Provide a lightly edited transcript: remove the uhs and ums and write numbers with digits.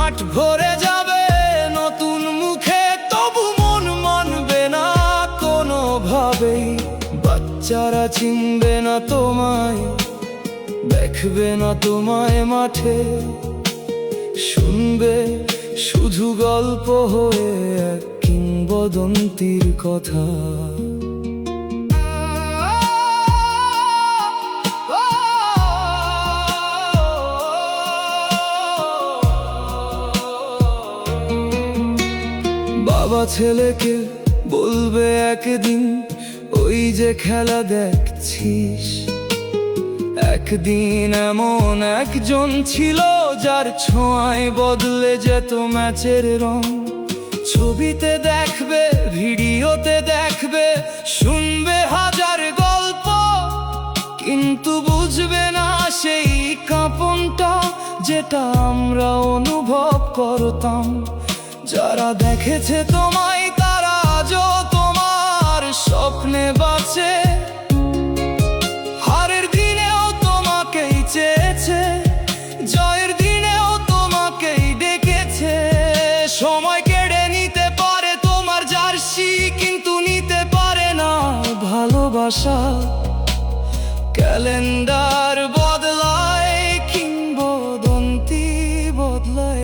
মাঠ ভরে যাবে নতুন মুখে, তবু মন মানবে না কোনোভাবেই। বাচ্চারা চিনবে না তোমায়, দেখবে না তোমায় মাঠে, শুনবে শুধু গল্প হয়ে এক কিংবদন্তির কথা। বাবা ছেলেকে বলবে একদিন, ওই যে খেলা দেখছিস, একদিন এমন একজন ছিল যার ছোঁয়ায় বদলে যেত ম্যাচের রং। ছবিতে দেখবে, ভিডিওতে দেখবে, শুনবে হাজার গল্প, কিন্তু বুঝবে না সেই কাঁপনটা যেটা আমরা অনুভব করতাম। যারা দেখেছে তোমায় তারা আজও তোমার স্বপ্নে বাঁচে, হারের দিনেও তোমাকেই চেয়েছে, জয়ের দিনেও তোমাকেই ডেকেছে। সময় কেড়ে নিতে পারে তোমার জার্সি, কিন্তু নিতে পারে না ভালোবাসা। ক্যালেন্ডার